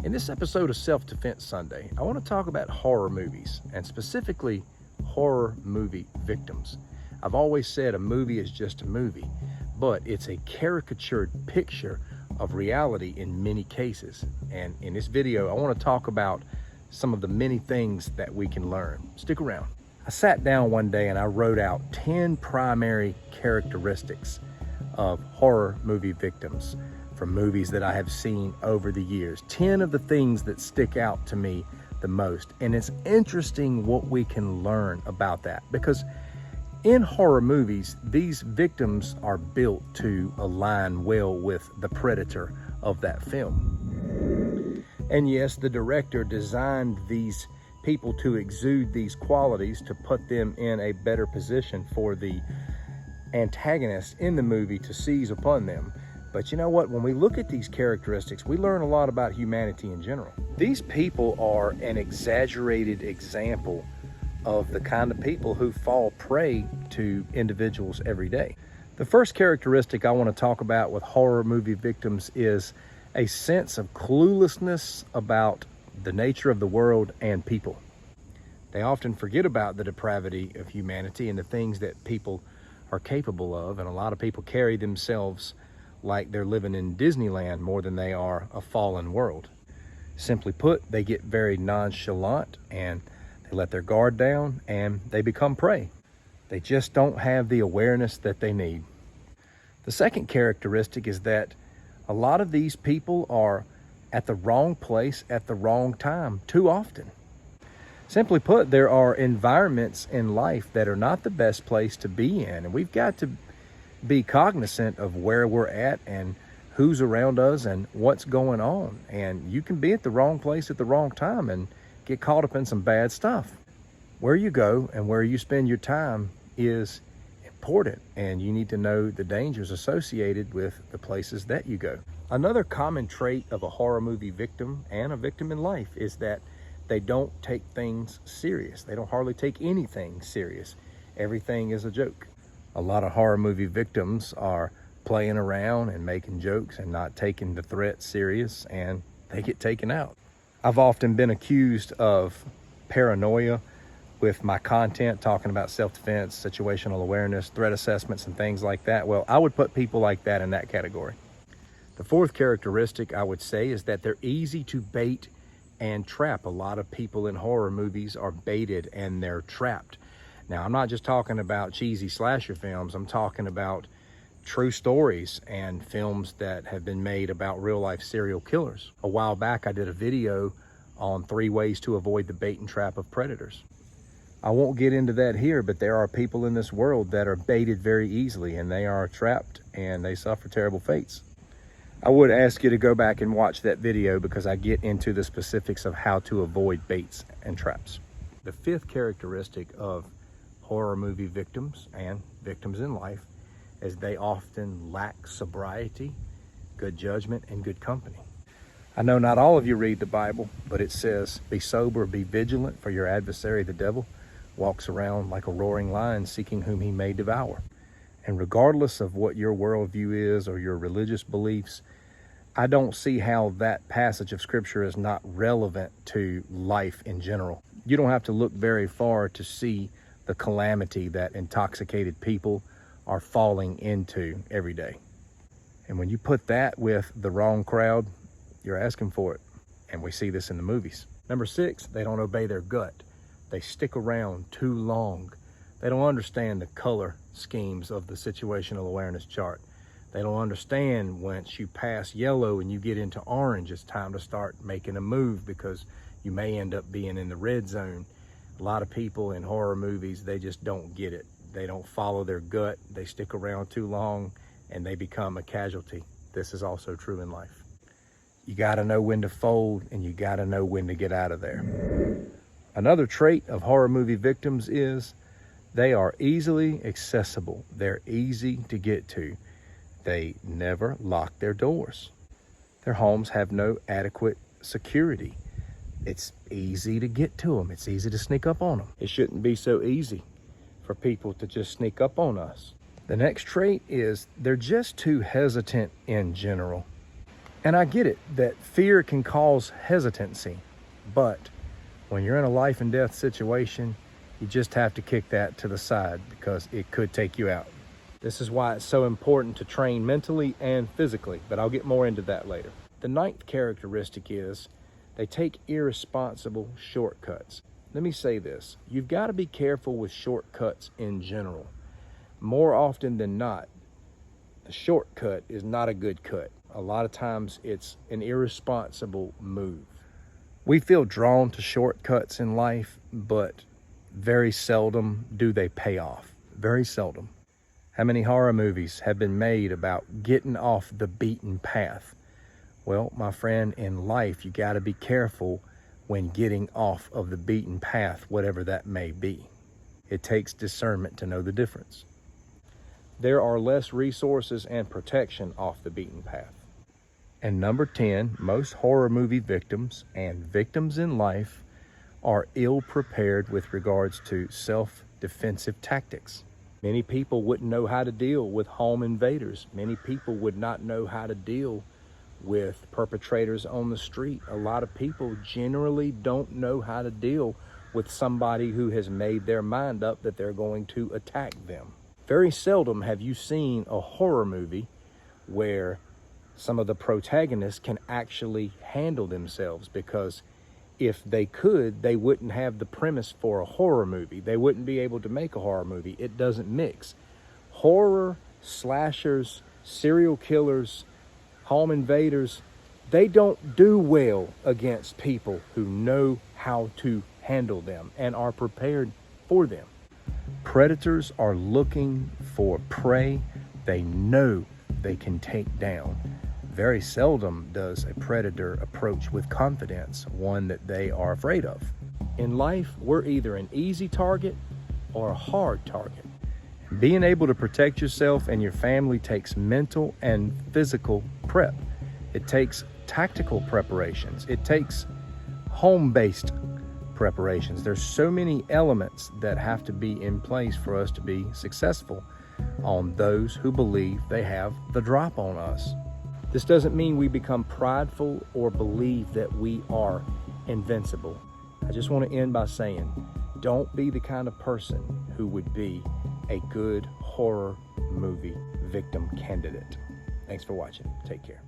In this episode of Self-Defense Sunday, I want to talk about horror movies, and specifically horror movie victims. I've always said a movie is just a movie, but it's a caricatured picture of reality in many cases. And in this video, I want to talk about some of the many things that we can learn. Stick around. I sat down one day and I wrote out 10 primary characteristics of horror movie victims from movies that I have seen over the years. 10 of the things that stick out to me the most. And it's interesting what we can learn about that, because in horror movies, these victims are built to align well with the predator of that film. And yes, the director designed these people to exude these qualities to put them in a better position for the antagonist in the movie to seize upon them. But you know what? When we look at these characteristics, we learn a lot about humanity in general. These people are an exaggerated example of the kind of people who fall prey to individuals every day. The first characteristic I want to talk about with horror movie victims is a sense of cluelessness about the nature of the world and people. They often forget about the depravity of humanity and the things that people are capable of, and a lot of people carry themselves like they're living in Disneyland more than they are a fallen world. Simply put, they get very nonchalant and they let their guard down and they become prey. They just don't have the awareness that they need. The second characteristic is that a lot of these people are at the wrong place at the wrong time too often. Simply put, there are environments in life that are not the best place to be in, and we've got to be cognizant of where we're at and who's around us and what's going on. And you can be at the wrong place at the wrong time and get caught up in some bad stuff. Where you go and where you spend your time is important, and you need to know the dangers associated with the places that you go. Another common trait of a horror movie victim and a victim in life is that they don't take things serious. They don't hardly take anything serious. Everything is a joke. A lot of horror movie victims are playing around and making jokes and not taking the threat serious, and they get taken out. I've often been accused of paranoia with my content, talking about self-defense, situational awareness, threat assessments, and things like that. Well, I would put people like that in that category. The fourth characteristic I would say is that they're easy to bait and trap. A lot of people in horror movies are baited and they're trapped. Now, I'm not just talking about cheesy slasher films. I'm talking about true stories and films that have been made about real-life serial killers. A while back, I did a video on 3 ways to avoid the bait and trap of predators. I won't get into that here, but there are people in this world that are baited very easily, and they are trapped and they suffer terrible fates. I would ask you to go back and watch that video because I get into the specifics of how to avoid baits and traps. The fifth characteristic of horror movie victims and victims in life is they often lack sobriety, good judgment, and good company. I know not all of you read the Bible, but it says, "Be sober, be vigilant, for your adversary, the devil, walks around like a roaring lion seeking whom he may devour." And regardless of what your worldview is or your religious beliefs, I don't see how that passage of scripture is not relevant to life in general. You don't have to look very far to see the calamity that intoxicated people are falling into every day. And when you put that with the wrong crowd, you're asking for it. And we see this in the movies. Number 6, they don't obey their gut. They stick around too long. They don't understand the color schemes of the situational awareness chart. They don't understand once you pass yellow and you get into orange, it's time to start making a move because you may end up being in the red zone. A lot of people in horror movies, they just don't get it. They don't follow their gut. They stick around too long and they become a casualty. This is also true in life. You gotta know when to fold and you gotta know when to get out of there. Another trait of horror movie victims is they are easily accessible. They're easy to get to. They never lock their doors. Their homes have no adequate security. It's easy to get to them. It's easy to sneak up on them. It shouldn't be so easy for people to just sneak up on us. The next trait is they're just too hesitant in general. And I get it that fear can cause hesitancy, but when you're in a life and death situation, you just have to kick that to the side because it could take you out. This is why it's so important to train mentally and physically, but I'll get more into that later. The ninth characteristic is they take irresponsible shortcuts. Let me say this, you've got to be careful with shortcuts in general. More often than not, the shortcut is not a good cut. A lot of times it's an irresponsible move. We feel drawn to shortcuts in life, but very seldom do they pay off. Very seldom. How many horror movies have been made about getting off the beaten path? Well, my friend, in life, you got to be careful when getting off of the beaten path, whatever that may be. It takes discernment to know the difference. There are less resources and protection off the beaten path. And number 10, most horror movie victims and victims in life are ill prepared with regards to self-defensive tactics. Many people wouldn't know how to deal with home invaders. Many people would not know how to deal with perpetrators on the street. A lot of people generally don't know how to deal with somebody who has made their mind up that they're going to attack them. Very seldom have you seen a horror movie where some of the protagonists can actually handle themselves, because if they could, they wouldn't have the premise for a horror movie. They wouldn't be able to make a horror movie. It doesn't mix. Horror, slashers, serial killers, home invaders, they don't do well against people who know how to handle them and are prepared for them. Predators are looking for prey they know they can take down. Very seldom does a predator approach with confidence one that they are afraid of. In life, we're either an easy target or a hard target. Being able to protect yourself and your family takes mental and physical prep. It takes tactical preparations. It takes home-based preparations. There's so many elements that have to be in place for us to be successful on those who believe they have the drop on us. This doesn't mean we become prideful or believe that we are invincible. I just want to end by saying, don't be the kind of person who would be a good horror movie victim candidate. Thanks for watching. Take care.